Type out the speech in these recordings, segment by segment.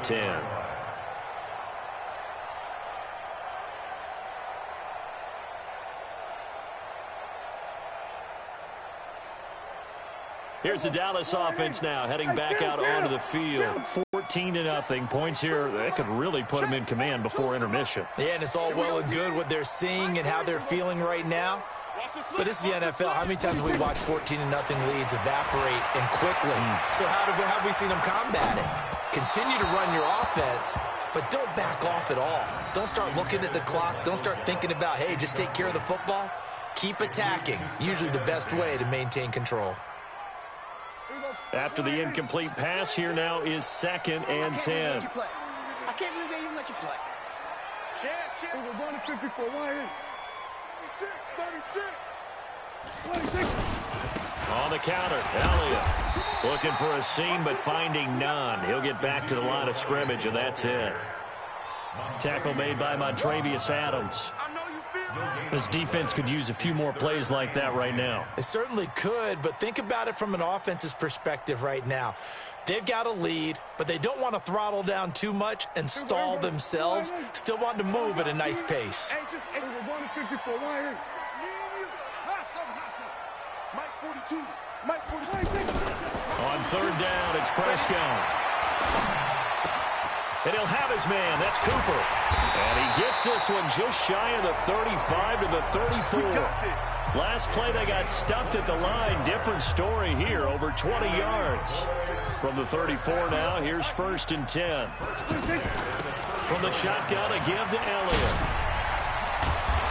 10. Here's the Dallas offense now, heading back out onto the field. 14-0. Points here, that could really put them in command before intermission. Yeah, and it's all well and good what they're seeing and how they're feeling right now. But this is the NFL. How many times have we watched 14-0 leads evaporate and quickly? So how have we seen them combat it? Continue to run your offense, but don't back off at all. Don't start looking at the clock. Don't start thinking about, hey, just take care of the football. Keep attacking. Usually the best way to maintain control. After the incomplete pass, here now is 2nd and 10. I can't believe they even let you play. We're going to 54. Why in? 36. On the counter, Elliott looking for a seam but finding none. He'll get back to the line of scrimmage, and that's it. Tackle made by Montravius Adams. This defense could use a few more plays like that right now. It certainly could, but think about it from an offense's perspective right now. They've got a lead, but they don't want to throttle down too much and stall themselves. Still want to move at a nice pace. On 3rd down, it's Prescott. And he'll have his man. That's Cooper. And he gets this one just shy of the 35 to the 34. Last play, they got stuffed at the line. Different story here, over 20 yards. From the 34 now, here's 1st and 10. From the shotgun, a give to Elliott.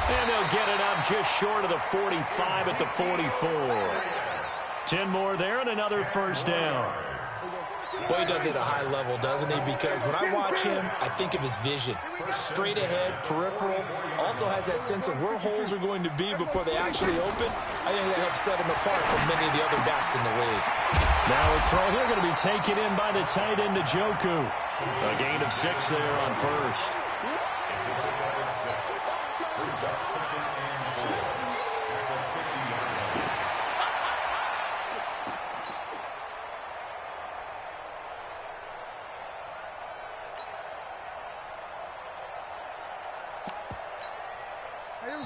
And they'll get it up just short of the 45 at the 44. 10 more there and another 1st down. Boy, he does it at a high level, doesn't he? Because when I watch him, I think of his vision. Straight ahead, peripheral. Also has that sense of where holes are going to be before they actually open. I think that helps set him apart from many of the other backs in the league. Now a throw here going to be taken in by the tight end, Njoku. A gain of 6 there on 1st.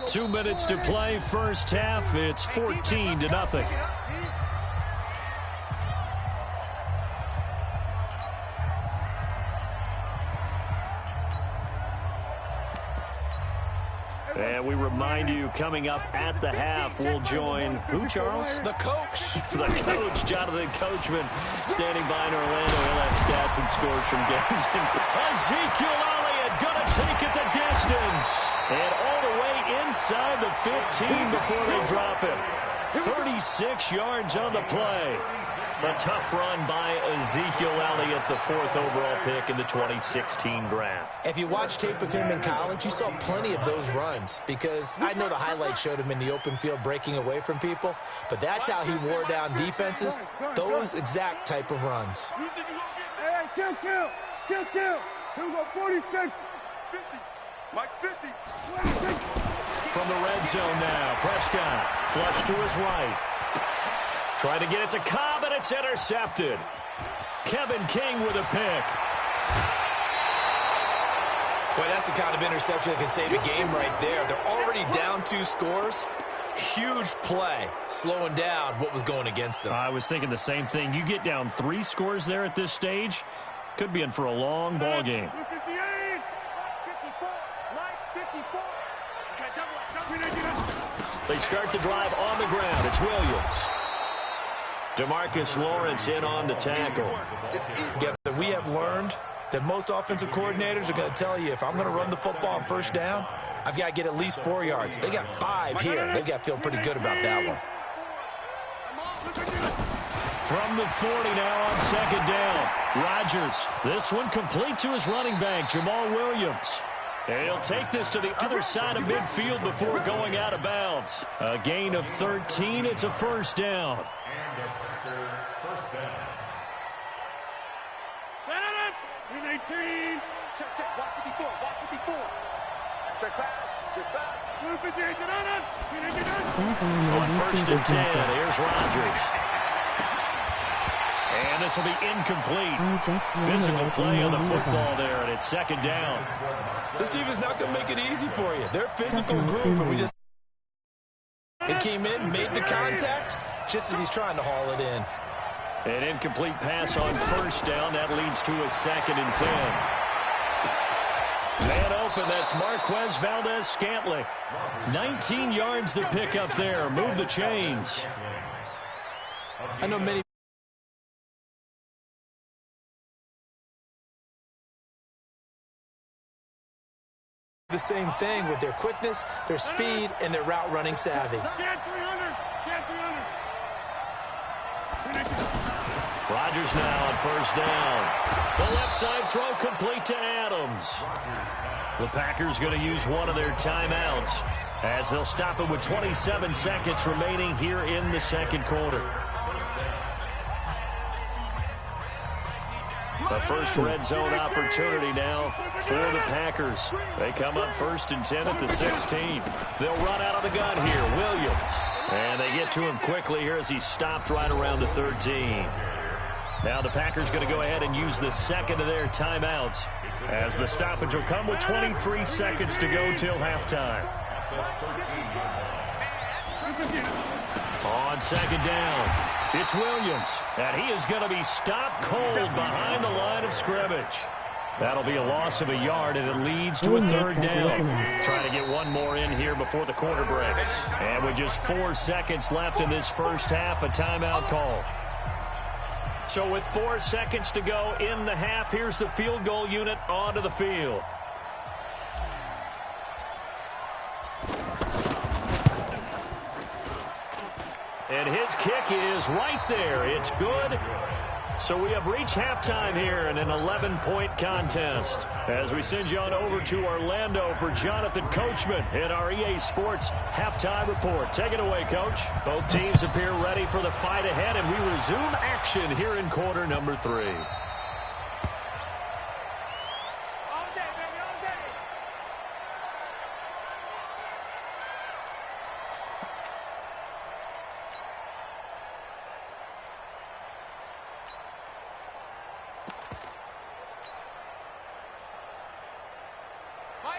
Two minutes to play, first half. It's 14-0. And we remind you, coming up at the half, we'll join who, Charles? The coach. The coach, Jonathan Coachman, standing by in Orlando. He'll have stats and scores from games. Ezekiel Elliott going to take it the distance. And all the way inside the 15 before they drop it. 36 yards on the play. A tough run by Ezekiel Elliott, the 4th overall pick in the 2016 draft. If you watch tape of him in college, you saw plenty of those runs because I know the highlights showed him in the open field breaking away from people, but that's how he wore down defenses, those exact type of runs. Hey, kill. He'll go 46. 50. Mike's 50. 26. From the red zone now, Prescott flush to his right. Trying to get it to Cobb, and it's intercepted. Kevin King with a pick. Boy, that's the kind of interception that can save a game right there. They're already down 2 scores. Huge play, slowing down what was going against them. I was thinking the same thing. You get down 3 scores there at this stage, could be in for a long ball game. 58. 54. Mike, 54. They start the drive on the ground. It's Williams. DeMarcus Lawrence in on the tackle. Yeah, we have learned that most offensive coordinators are going to tell you, if I'm going to run the football on 1st down, I've got to get at least 4 yards. They got 5 here. They've got to feel pretty good about that one. From the 40 now on 2nd down. Rodgers. This one complete to his running back, Jamal Williams. And he'll take this to the other side of midfield before going out of bounds. A gain of 13. It's a 1st down. First down. 18. Check. Walk 54. Check pass. On 1st and 10, here's Rodgers. And this will be incomplete. Physical play on the football there, and it's second down. This defense not going to make it easy for you. They're a physical group, and we just... It came in, made the contact, just as he's trying to haul it in. An incomplete pass on first down. That leads to a 2nd and 10. Man open, that's Marquez Valdez-Scantling. 19 yards to pick up there. Move the chains. I know many... The same thing with their quickness, their speed, and their route running savvy. Rodgers now on first down. The left side throw complete to Adams. The Packers going to use one of their timeouts as they'll stop it with 27 seconds remaining here in the second quarter. The first red zone opportunity now for the Packers. They come up 1st and 10 at the 16. They'll run out of the gun here. Williams. And they get to him quickly here as he stopped right around the 13. Now the Packers going to go ahead and use the second of their timeouts as the stoppage will come with 23 seconds to go till halftime. On second down, it's Williams, and he is going to be stopped cold behind the line of scrimmage. That'll be a loss of a yard, and it leads to a 3rd down. Trying to get one more in here before the quarter breaks. And with just 4 seconds left in this first half, a timeout call. So with 4 seconds to go in the half, here's the field goal unit onto the field. And his kick is right there. It's good. So we have reached halftime here in an 11-point contest. As we send you on over to Orlando for Jonathan Coachman in our EA Sports Halftime Report. Take it away, Coach. Both teams appear ready for the fight ahead, and we resume action here in quarter number 3.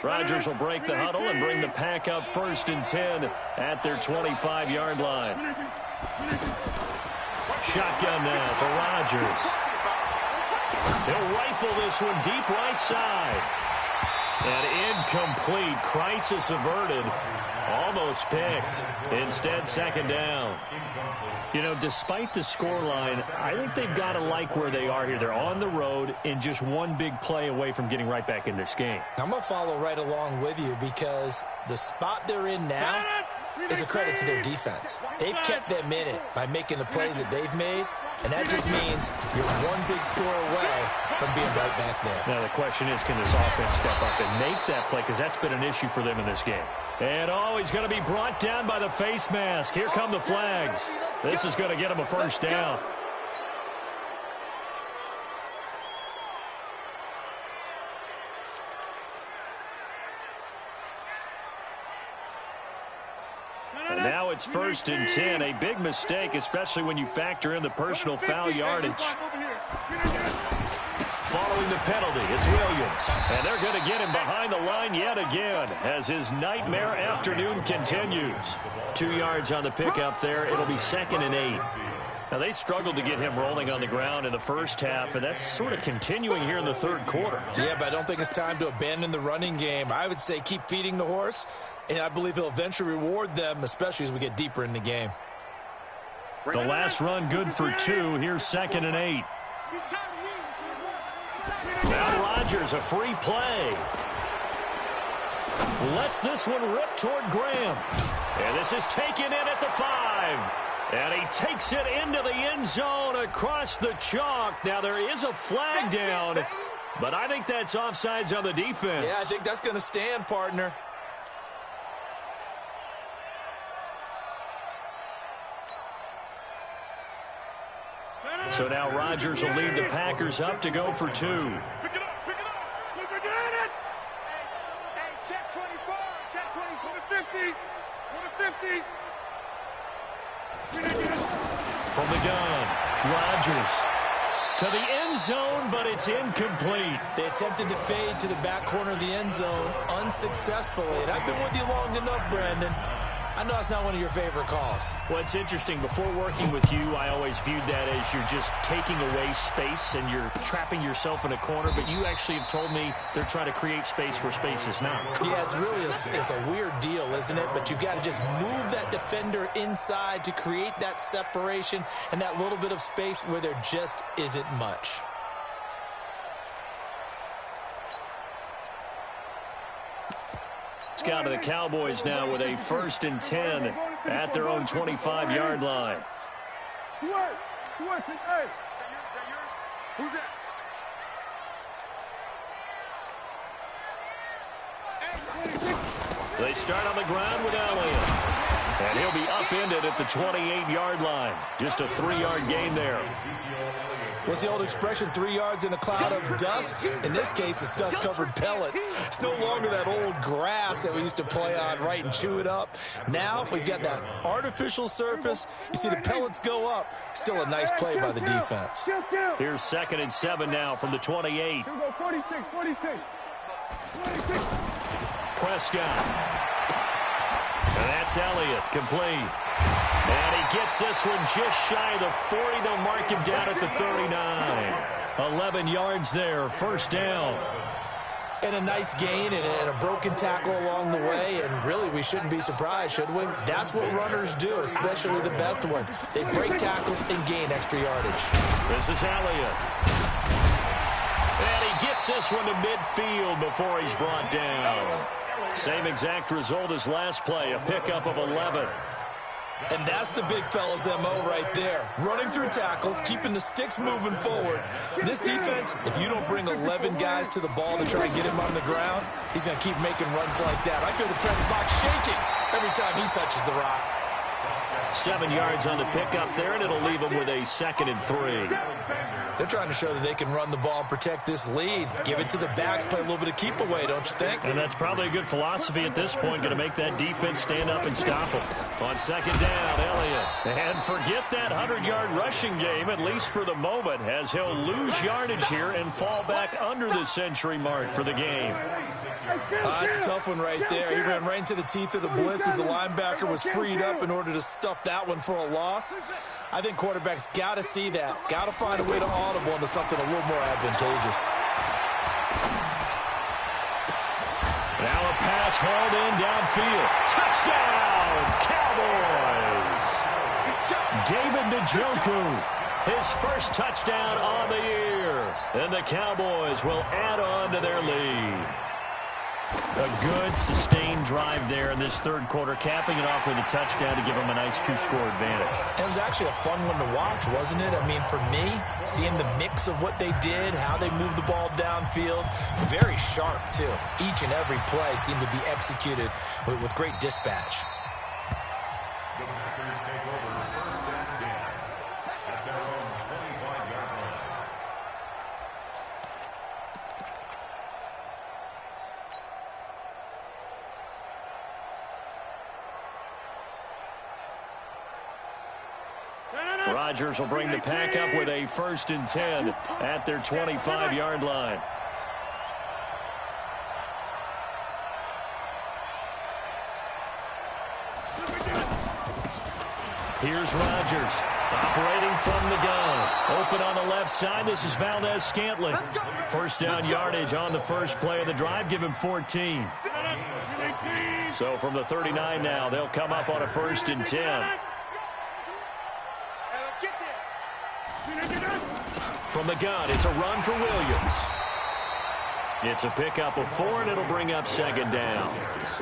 Rodgers will break the huddle and bring the pack up 1st and 10 at their 25-yard line. Shotgun now for Rodgers. He'll rifle this one deep right side. And incomplete. Crisis averted. Almost picked. Instead, 2nd down. You know, despite the scoreline, I think they've got to like where they are here. They're on the road and just one big play away from getting right back in this game. I'm going to follow right along with you because the spot they're in now is a credit to their defense. They've kept them in it by making the plays that they've made, and that just means you're one big score away from being right back there. Now the question is, can this offense step up and make that play? Because that's been an issue for them in this game. And he's going to be brought down by the face mask. Here come the flags. This is going to get him a 1st down. And now it's 1st and 10. A big mistake, especially when you factor in the personal foul yardage. Following the penalty, it's Williams. And they're going to get him behind the line yet again as his nightmare afternoon continues. 2 yards on the pickup there. It'll be 2nd and 8. Now, they struggled to get him rolling on the ground in the first half, and that's sort of continuing here in the 3rd quarter. Yeah, but I don't think it's time to abandon the running game. I would say keep feeding the horse, and I believe he'll eventually reward them, especially as we get deeper in the game. The last run good for 2. Here's 2nd and 8. Now Rodgers, a free play. Lets this one rip toward Graham. And this is taken in at the 5. And he takes it into the end zone across the chalk. Now there is a flag down, but I think that's offsides on the defense. Yeah, I think that's going to stand, partner. So now Rodgers will lead the Packers up to go for 2. Pick it up, pick it up. Look at it. Hey, check 24, check 24 to 50. Go to 50. From the gun, Rodgers To the end zone, but it's incomplete. They attempted to fade to the back corner of the end zone unsuccessfully. And I've been with you long enough, Brandon. I know it's not one of your favorite calls. Well, it's interesting. Before working with you, I always viewed that as you're just taking away space and you're trapping yourself in a corner. But you actually have told me they're trying to create space where space is not. Yeah, it's really it's a weird deal, isn't it? But you've got to just move that defender inside to create that separation and that little bit of space where there just isn't much. It's got to the Cowboys now with a 1st and 10 at their own 25-yard line. Switch, hey. Who's that? They start on the ground with Elliott. And he'll be upended at the 28-yard line. Just a 3-yard gain there. What's the old expression, 3 yards in a cloud of dust? In this case, it's dust-covered pellets. It's no longer that old grass that we used to play on, right, and chew it up. Now we've got that artificial surface. You see the pellets go up. Still a nice play by the defense. Here's 2nd and 7 now from the 28. Here we go, 46. Prescott. And that's Elliott, complete. And he gets this one just shy of the 40. They'll mark him down at the 39. 11 yards there, 1st down. And a nice gain and a broken tackle along the way. And really, we shouldn't be surprised, should we? That's what runners do, especially the best ones. They break tackles and gain extra yardage. This is Elliott. And he gets this one to midfield before he's brought down. Same exact result as last play, a pickup of 11. And that's the big fella's MO right there. Running through tackles, keeping the sticks moving forward. This defense, if you don't bring 11 guys to the ball to try and get him on the ground, he's going to keep making runs like that. I feel the press box shaking every time he touches the rock. 7 yards on the pickup there, and it'll leave him with a 2nd and 3. They're trying to show that they can run the ball and protect this lead. Give it to the backs, play a little bit of keep away, don't you think? And that's probably a good philosophy at this point, going to make that defense stand up and stop him. On 2nd down, Elliott. And forget that 100-yard rushing game, at least for the moment, as he'll lose yardage here and fall back under the century mark for the game. That's a tough one right there. He ran right into the teeth of the blitz as the linebacker was freed up in order to stuff that one for a loss. I think quarterbacks got to see that. Got to find a way to audible into something a little more advantageous. Now a pass hauled in downfield. Touchdown, Cowboys! David Njoku, his first touchdown on the year. And the Cowboys will add on to their lead. A good, sustained drive there in this 3rd quarter, capping it off with a touchdown to give them a nice 2-score advantage. It was actually a fun one to watch, wasn't it? I mean, for me, seeing the mix of what they did, how they moved the ball downfield, very sharp, too. Each and every play seemed to be executed with great dispatch. Rodgers will bring the pack up with a 1st and 10 at their 25-yard line. Here's Rodgers operating from the gun. Open on the left side. This is Valdez-Scantling. 1st down yardage on the first play of the drive. Give him 14. So from the 39 now, they'll come up on a 1st and 10. From the gun, it's a run for Williams. It's a pickup of 4, and it'll bring up 2nd down.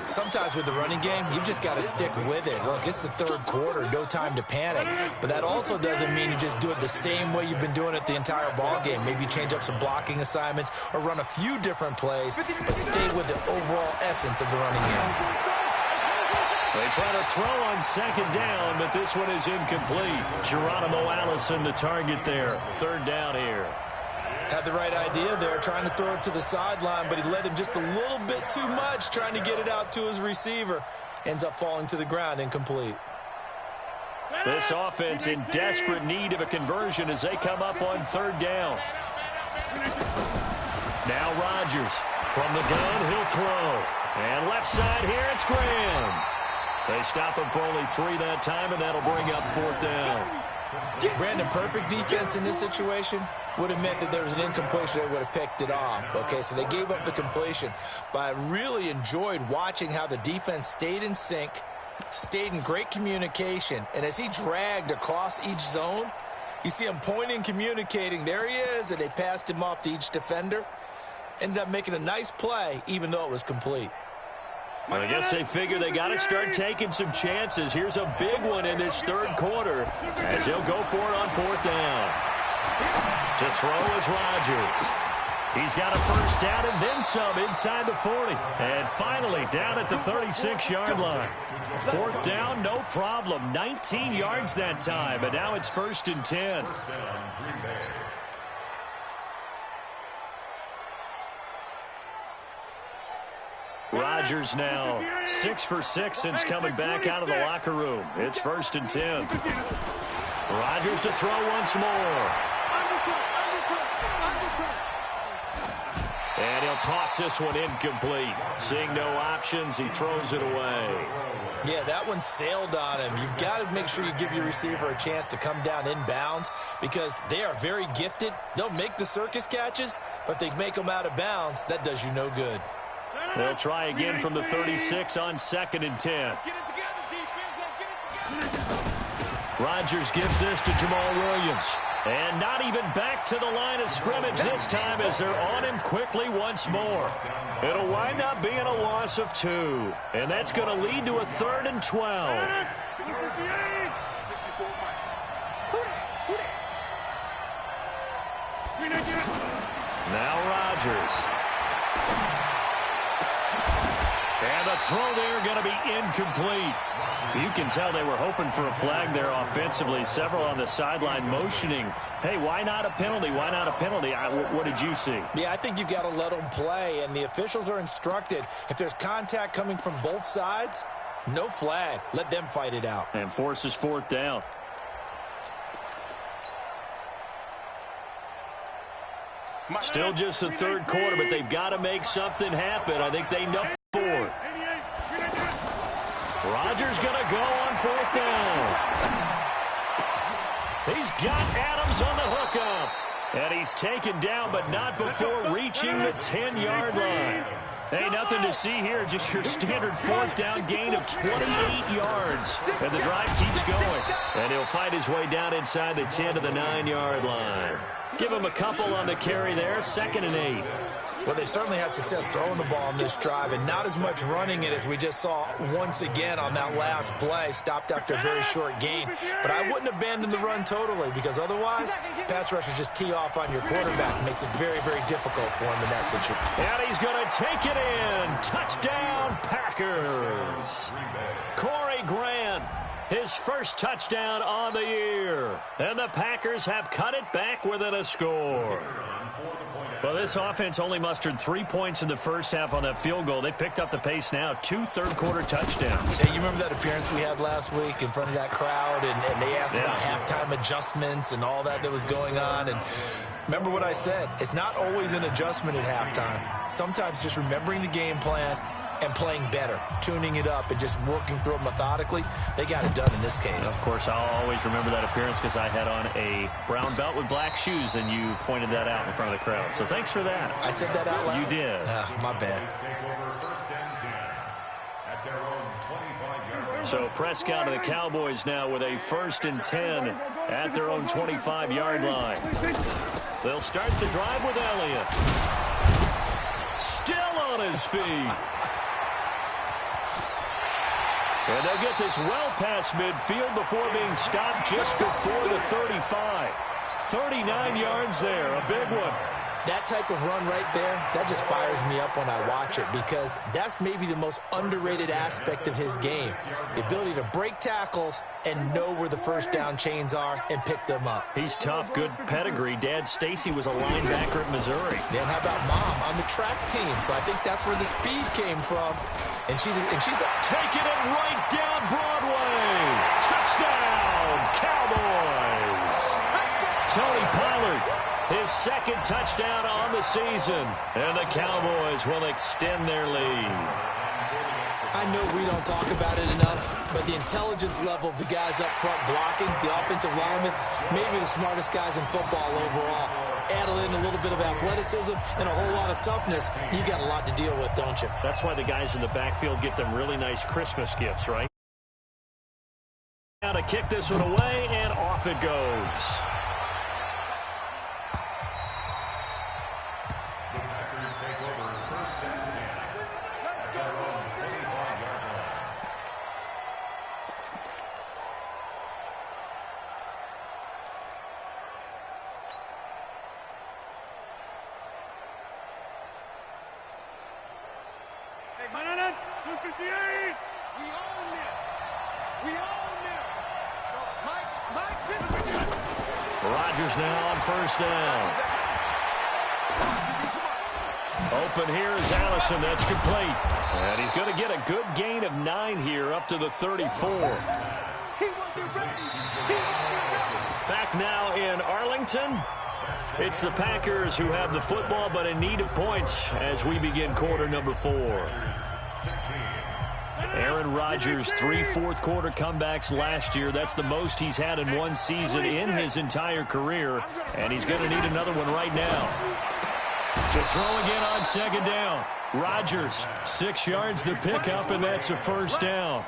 Sometimes with the running game, you've just got to stick with it. Look, it's the 3rd quarter, no time to panic. But that also doesn't mean you just do it the same way you've been doing it the entire ball game. Maybe change up some blocking assignments or run a few different plays, but stay with the overall essence of the running game. They try to throw on 2nd down, but this one is incomplete. Geronimo Allison, the target there. 3rd down here. Had the right idea there, trying to throw it to the sideline, but he led him just a little bit too much, trying to get it out to his receiver. Ends up falling to the ground, incomplete. This offense in desperate need of a conversion as they come up on third down. Now Rodgers from the gun, he'll throw. And left side here, it's Graham. They stop him for only 3 that time, and that'll bring up fourth down. Brandon, perfect defense in this situation would have meant that there was an incompletion that would have picked it off. Okay, so they gave up the completion. But I really enjoyed watching how the defense stayed in sync, stayed in great communication, and as he dragged across each zone, you see him pointing, communicating. There he is, and they passed him off to each defender. Ended up making a nice play, even though it was complete. Well, I guess they figure they got to start taking some chances. Here's a big one in this third quarter as he'll go for it on fourth down. To throw is Rodgers. He's got a first down and then some inside the 40. And finally down at the 36-yard line. Fourth down, no problem. 19 yards that time, but now it's 1st and 10. Rodgers now 6 for 6 since coming back out of the locker room. It's 1st and 10. Rodgers to throw once more. And he'll toss this one incomplete. Seeing no options, he throws it away. Yeah, that one sailed on him. You've got to make sure you give your receiver a chance to come down inbounds because they are very gifted. They'll make the circus catches, but they make them out of bounds. That does you no good. They'll try again from the 36 on 2nd and 10. Rodgers gives this to Jamal Williams. And not even back to the line of scrimmage this time as they're on him quickly once more. It'll wind up being a loss of 2. And that's going to lead to a 3rd and 12. Now Rodgers. And the throw there going to be incomplete. You can tell they were hoping for a flag there offensively. Several on the sideline motioning, hey, why not a penalty? Why not a penalty? What did you see? Yeah, I think you've got to let them play, and the officials are instructed. If there's contact coming from both sides, no flag. Let them fight it out. And forces fourth down. Still just the third quarter, but they've got to make something happen. I think they know fourth. Rodgers going to go on fourth down. He's got Adams on the hookup. And he's taken down, but not before reaching the 10-yard line. Hey, nothing to see here. Just your standard fourth down gain of 28 yards. And the drive keeps going. And he'll fight his way down inside the 10 to the 9-yard line. Give him a couple on the carry there. 2nd and 8. Well, they certainly had success throwing the ball on this drive and not as much running it as we just saw once again on that last play. Stopped after a very short gain. But I wouldn't abandon the run totally because otherwise, pass rushers just tee off on your quarterback. It makes it very, very difficult for him in that situation. And he's going to take it in. Touchdown, Packers. Corey Grant, his first touchdown on the year. And the Packers have cut it back within a score. Well, this offense only mustered 3 points in the first half on that field goal. They picked up the pace now. 2 third-quarter touchdowns. Hey, you remember that appearance we had last week in front of that crowd, and they asked about halftime adjustments and all that was going on, and remember what I said. It's not always an adjustment at halftime. Sometimes just remembering the game plan and playing better, tuning it up and just working through it methodically. They got it done in this case. Of course, I'll always remember that appearance because I had on a brown belt with black shoes, and you pointed that out in front of the crowd. So thanks for that. I said that out loud? You did. My bad. So Prescott and the Cowboys now with a 1st and 10 at their own 25-yard line. They'll start the drive with Elliott. Still on his feet. And they'll get this well past midfield before being stopped just before the 35. 39 yards there, a big one. That type of run right there, that just fires me up when I watch it because that's maybe the most underrated aspect of his game. The ability to break tackles and know where the first down chains are and pick them up. He's tough, good pedigree. Dad Stacy was a linebacker at Missouri. Then how about Mom on the track team? So I think that's where the speed came from. And she's taking it right down Broadway. Touchdown! Cowboys. Tony Pollard, his second touchdown on the season. And the Cowboys will extend their lead. I know we don't talk about it enough, but the intelligence level of the guys up front blocking, the offensive linemen, maybe the smartest guys in football overall. Add in a little bit of athleticism and a whole lot of toughness, you got a lot to deal with, don't you? That's why the guys in the backfield get them really nice Christmas gifts, right? Now to kick this one away, and off it goes. Madden, 258. We own this. We own this. Mike, Rodgers now on first down. Open here is Allison. That's complete. And he's going to get a good gain of 9 here up to the 34. Back now in Arlington. It's the Packers who have the football, but in need of points as we begin quarter number 4. Aaron Rodgers, 3 fourth-quarter comebacks last year. That's the most he's had in one season in his entire career, and he's going to need another one right now. To throw again on second down. Rodgers, 6 yards the pickup, and that's a first down.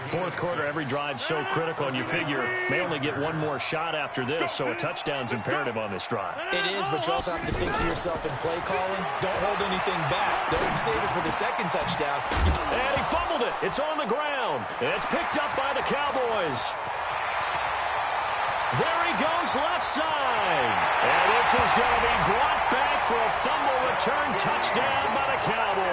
Fourth quarter, every drive so critical, and you figure may only get one more shot after this, so a touchdown's imperative on this drive. It is, but you also have to think to yourself in play calling, don't hold anything back. Don't save it for the second touchdown. And he fumbled it. It's on the ground. And it's picked up by the Cowboys. There he goes left side. And this is going to be brought back for a fumble return touchdown by the Cowboys.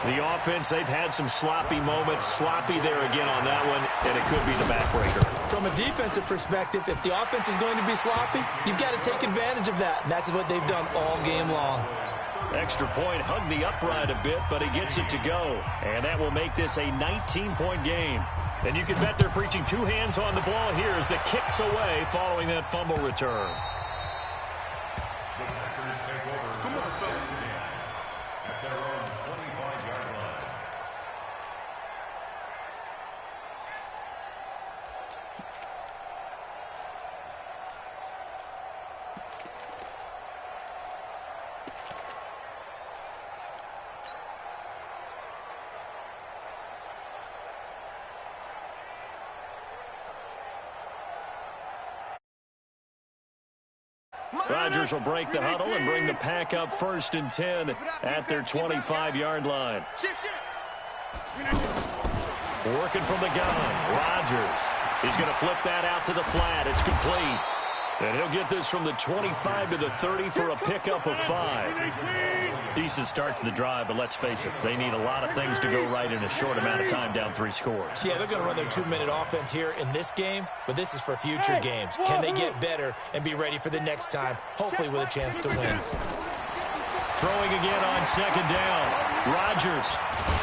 The offense, they've had some sloppy moments. Sloppy there again on that one, and it could be the backbreaker. From a defensive perspective, if the offense is going to be sloppy, you've got to take advantage of that. And that's what they've done all game long. Extra point, hugged the upright a bit, but he gets it to go. And that will make this a 19-point game. And you can bet they're preaching 2 hands on the ball here as the kick's away following that fumble return. Rodgers will break the huddle and bring the pack up 1st and 10 at their 25-yard line. Working from the gun, Rodgers. He's going to flip that out to the flat. It's complete. And he'll get this from the 25 to the 30 for a pickup of 5. Decent start to the drive, but let's face it, they need a lot of things to go right in a short amount of time, down 3 scores. Yeah, they're going to run their 2-minute offense here in this game, but this is for future games. Can they get better and be ready for the next time, hopefully with a chance to win? Throwing again on second down. Rodgers.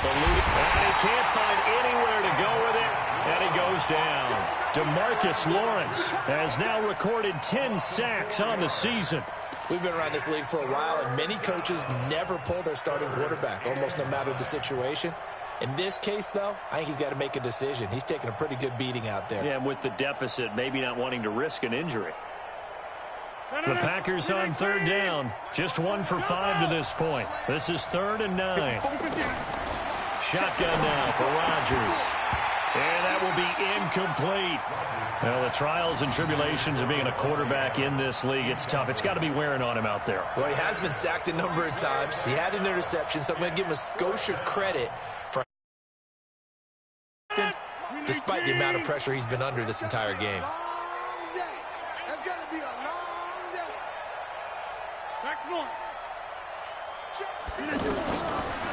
And he can't find anywhere to go with it, and he goes down. DeMarcus Lawrence has now recorded 10 sacks on the season. We've been around this league for a while, and many coaches never pull their starting quarterback, almost no matter the situation. In this case, though, I think he's got to make a decision. He's taking a pretty good beating out there. Yeah, with the deficit, maybe not wanting to risk an injury. The Packers on 3rd down. Just 1 for 5 to this point. This is 3rd and 9. Shotgun now for Rodgers. And that will be incomplete. Well, the trials and tribulations of being a quarterback in this league, it's tough. It's got to be wearing on him out there. Well, he has been sacked a number of times. He had an interception, so I'm going to give him a skosh of credit for despite the amount of pressure he's been under this entire game. That's going to be a long day. Back one.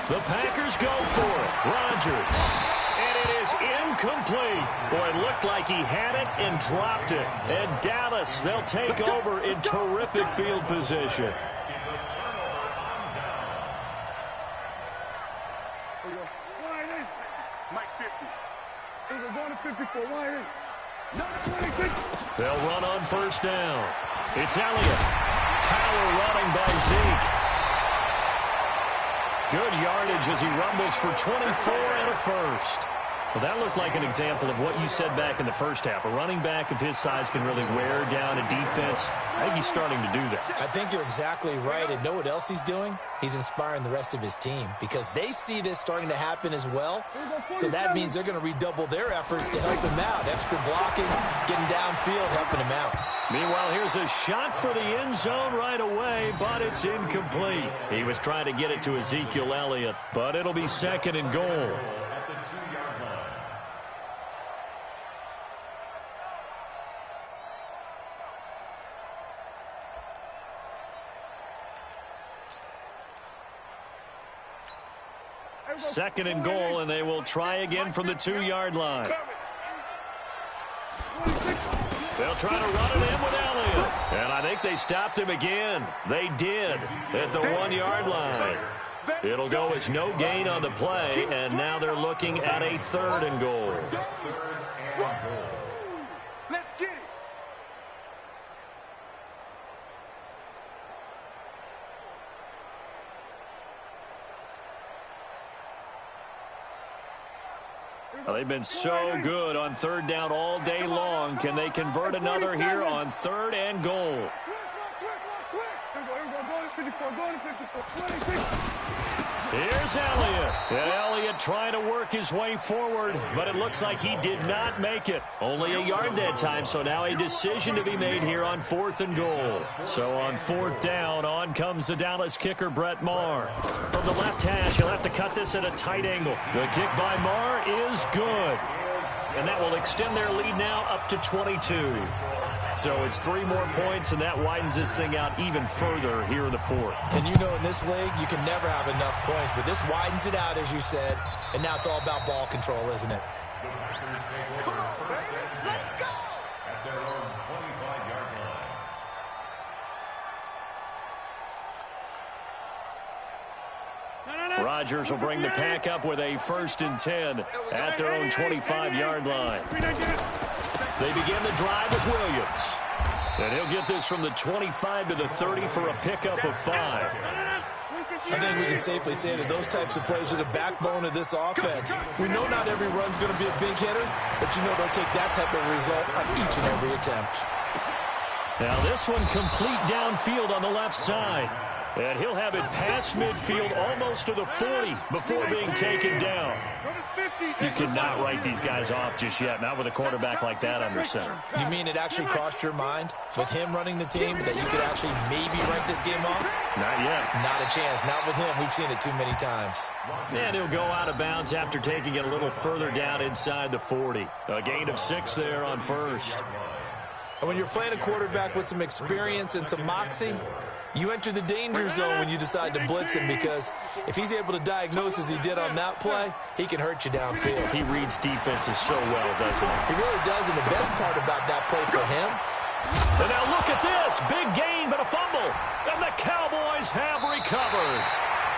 The Packers go for it. Rodgers. And it is incomplete. Boy, it looked like he had it and dropped it. And Dallas, they'll take over in terrific field position. Mike 50. We're going to 54. Why? They'll run on first down. It's Elliott. Power running by Zeke. Good yardage as he rumbles for 24 and a first. Well, that looked like an example of what you said back in the first half. A running back of his size can really wear down a defense. I think he's starting to do that. I think you're exactly right. And know what else he's doing? He's inspiring the rest of his team because they see this starting to happen as well. So that means they're going to redouble their efforts to help him out. Extra blocking, getting downfield, helping him out. Meanwhile, here's a shot for the end zone right away, but it's incomplete. He was trying to get it to Ezekiel Elliott, but it'll be second and goal. Second and goal, and they will try again from the 2-yard line. They'll try to run it in with Elliott. And I think they stopped him again. They did at the 1-yard line. It'll go as no gain on the play, and now they're looking at a 3rd and goal. Let's get it. Well, they've been so good on 3rd down all day long. Can they convert another here on 3rd and goal? Here's Elliott. And Elliott trying to work his way forward, but it looks like he did not make it. Only a yard that time, so now a decision to be made here on 4th and goal. So on 4th down, on comes the Dallas kicker, Brett Maher. From the left hash, he'll have to cut this at a tight angle. The kick by Maher is good. And that will extend their lead now up to 22. So it's 3 more points, and that widens this thing out even further here in the 4th. And you know in this league, you can never have enough points, but this widens it out, as you said, and now it's all about ball control, isn't it? Come on, baby. Let's go. At their own 25-yard line. Rodgers will bring the pack up with a 1st and 10 at their own 25-yard line. They begin the drive with Williams. And he'll get this from the 25 to the 30 for a pickup of 5. I think we can safely say that those types of plays are the backbone of this offense. We know not every run's going to be a big hitter, but you know they'll take that type of result on each and every attempt. Now this one complete downfield on the left side. And he'll have it past midfield almost to the 40 before being taken down. You cannot write these guys off just yet, not with a quarterback like that under center. You mean it actually crossed your mind with him running the team that you could actually maybe write this game off? Not yet. Not a chance. Not with him. We've seen it too many times. And he'll go out of bounds after taking it a little further down inside the 40. A gain of 6 there on 1st. And when you're playing a quarterback with some experience and some moxie, you enter the danger zone when you decide to blitz him, because if he's able to diagnose as he did on that play, he can hurt you downfield. He reads defenses so well, doesn't he? He really does, and the best part about that play for him. And now look at this. Big gain, but a fumble. And the Cowboys have recovered.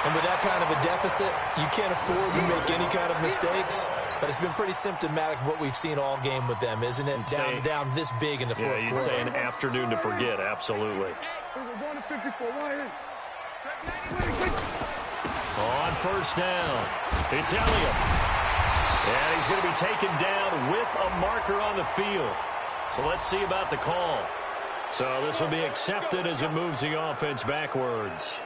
And with that kind of a deficit, you can't afford to make any kind of mistakes. But it's been pretty symptomatic of what we've seen all game with them, isn't it? Down this big in the fourth quarter. Yeah, you'd say an afternoon to forget, absolutely. On 1st down, it's Elliott. And he's going to be taken down with a marker on the field. So let's see about the call. So this will be accepted as it moves the offense backwards.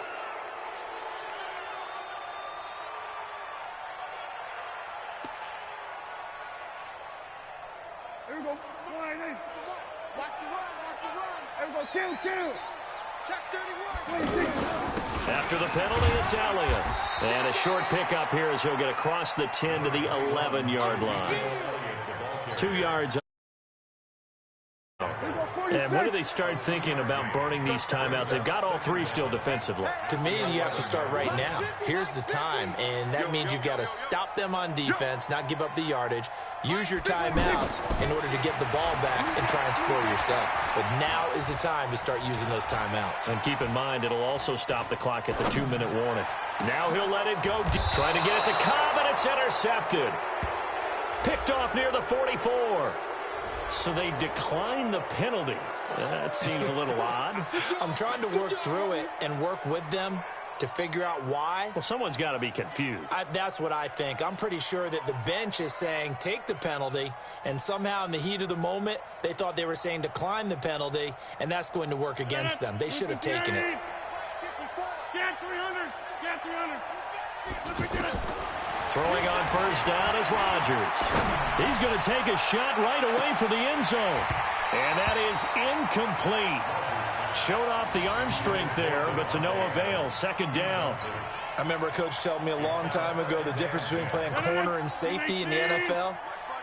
Here we go. Watch the run. Here we go. Kill. Check 31. After the penalty, it's Elliott. And a short pickup here as he'll get across the 10 to the 11-yard line. 2 yards. And when do they start thinking about burning these timeouts? They've got all 3 still defensively. To me, you have to start right now. Here's the time, and that means you've got to stop them on defense, not give up the yardage, use your timeouts in order to get the ball back and try and score yourself. But now is the time to start using those timeouts. And keep in mind, it'll also stop the clock at the 2-minute warning. Now he'll let it go, trying to get it to Cobb, and it's intercepted. Picked off near the 44. So they decline the penalty. That seems a little odd. I'm trying to work through it and work with them to figure out why. Well, someone's got to be confused. That's what I think. I'm pretty sure that the bench is saying take the penalty, and somehow in the heat of the moment, they thought they were saying decline the penalty, and that's going to work against them. They should have taken it. Get 300. Get 300. Throwing on first down is Rodgers. He's going to take a shot right away for the end zone. And that is incomplete. Showed off the arm strength there, but to no avail. Second down. I remember a coach telling me a long time ago the difference between playing corner and safety in the NFL.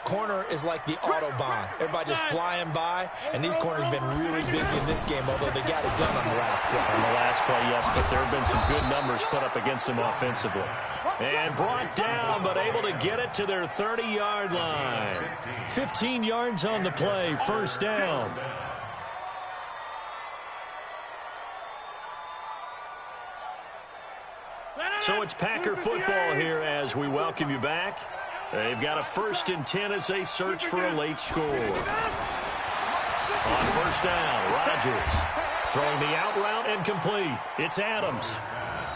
Corner is like the Autobahn. Everybody just flying by, and these corners have been really busy in this game, although they got it done on the last play. On the last play, yes, but there have been some good numbers put up against them offensively. And brought down, but able to get it to their 30-yard line. 15 yards on the play, first down. So it's Packer football here as we welcome you back. They've got a 1st and 10 as they search for a late score. On first down, Rodgers throwing the out route and complete. It's Adams.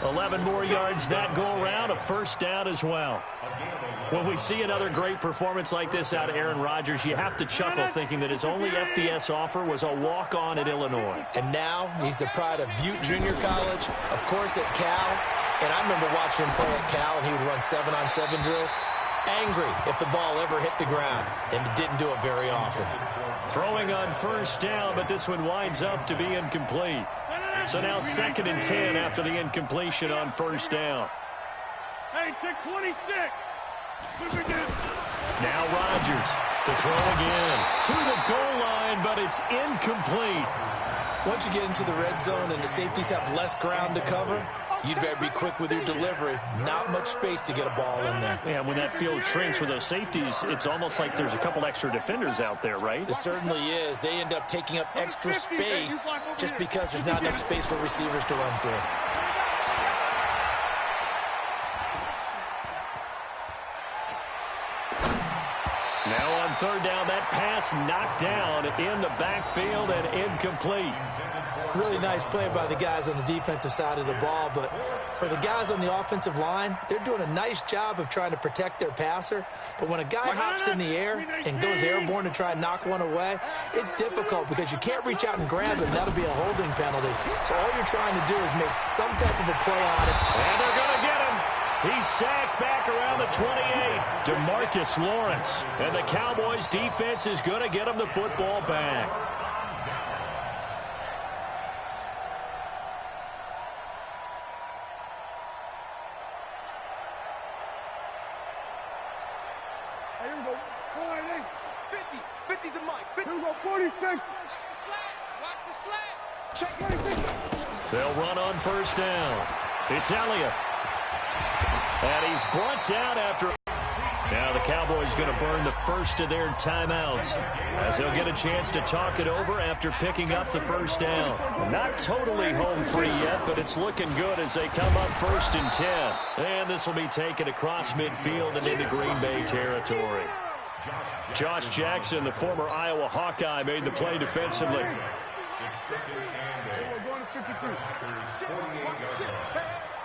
11 more yards that go around, a first down as well. When we see another great performance like this out of Aaron Rodgers, you have to chuckle thinking that his only FBS offer was a walk-on at Illinois. And now he's the pride of Butte Junior College, of course at Cal. And I remember watching him play at Cal, and he would run 7-on-7 drills. Angry if the ball ever hit the ground, and didn't do it very often. Throwing on first down, but this one winds up to be incomplete. So now 2nd and 10 after the incompletion on first down. Hey, take 26. Now Rodgers to throw again. To the goal line, but it's incomplete. Once you get into the red zone and the safeties have less ground to cover, you'd better be quick with your delivery. Not much space to get a ball in there. Yeah, when that field shrinks with those safeties, it's almost like there's a couple extra defenders out there, right? It certainly is. They end up taking up extra space just because there's not enough space for receivers to run through. Now on third down, that pass knocked down in the backfield and incomplete. Really nice play by the guys on the defensive side of the ball, but for the guys on the offensive line, they're doing a nice job of trying to protect their passer. But when a guy hops in the air and goes airborne to try and knock one away, it's difficult because you can't reach out and grab him. That'll be a holding penalty. So all you're trying to do is make some type of a play on it. And they're going to get him. He's sacked back around the 28. DeMarcus Lawrence. And the Cowboys defense is going to get him the football back. Here we go. 50. 50 to Mike. 50. Here we go. 46. Watch the slant. Check 26. They'll run on first down. It's Elliott. And he's brought down after. Now the Cowboys going to burn the first of their timeouts as they'll get a chance to talk it over after picking up the first down. Not totally home free yet, but it's looking good as they come up 1st and 10. And this will be taken across midfield and into Green Bay territory. Josh Jackson, the former Iowa Hawkeye, made the play defensively.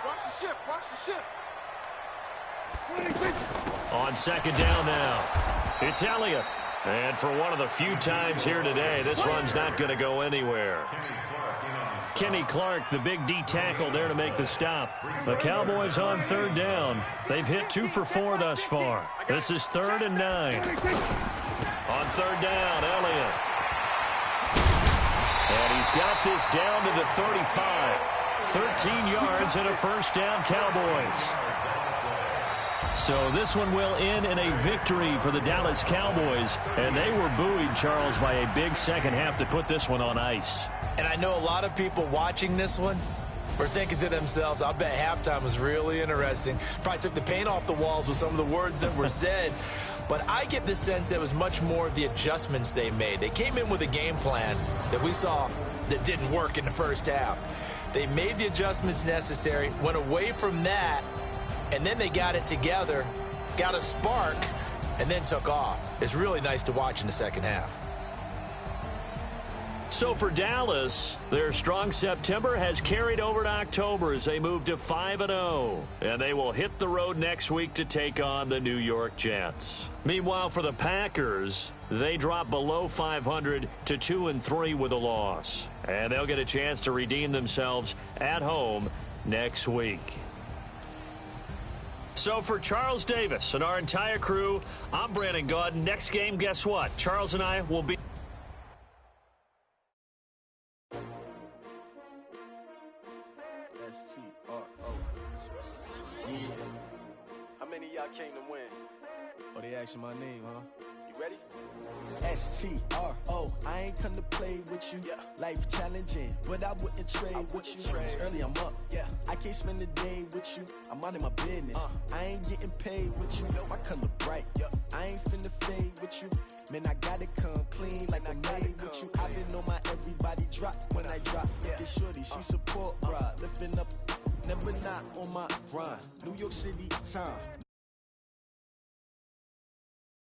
Watch the ship. On second down now, it's Elliott. And for one of the few times here today, this run's not going to go anywhere. Kenny Clark, the big D tackle there to make the stop. The Cowboys on third down. They've hit 2 for 4 thus far. This is 3rd and 9. On third down, Elliott. And he's got this down to the 35. 13 yards and a first down, Cowboys. So this one will end in a victory for the Dallas Cowboys. And they were buoyed, Charles, by a big second half to put this one on ice. And I know a lot of people watching this one were thinking to themselves, I bet halftime was really interesting. Probably took the paint off the walls with some of the words that were said. But I get the sense that it was much more of the adjustments they made. They came in with a game plan that we saw that didn't work in the first half. They made the adjustments necessary, went away from that, and then they got it together, got a spark, and then took off. It's really nice to watch in the second half. So for Dallas, their strong September has carried over to October as they move to 5-0. And they will hit the road next week to take on the New York Jets. Meanwhile, for the Packers, they drop below 500 to 2-3 with a loss. And they'll get a chance to redeem themselves at home next week. So for Charles Davis and our entire crew, I'm Brandon Gaudin. Next game, guess what? Charles and I will be... How many of y'all came to win? Oh, they asking my name, huh? You ready? S-T-R-O, I ain't come to play with you. Yeah. Life challenging, but I wouldn't trade with you. It's early, I'm up. Yeah. I can't spend the day with you. I'm minding my business. I ain't getting paid with you. My color bright. Yeah. I ain't finna fade with you. Man, I gotta come clean like I'm made with you. I've been on my everybody drop when I drop. Yeah. This shorty, she support, bruh. Lifting up, never not on my grind. New York City time.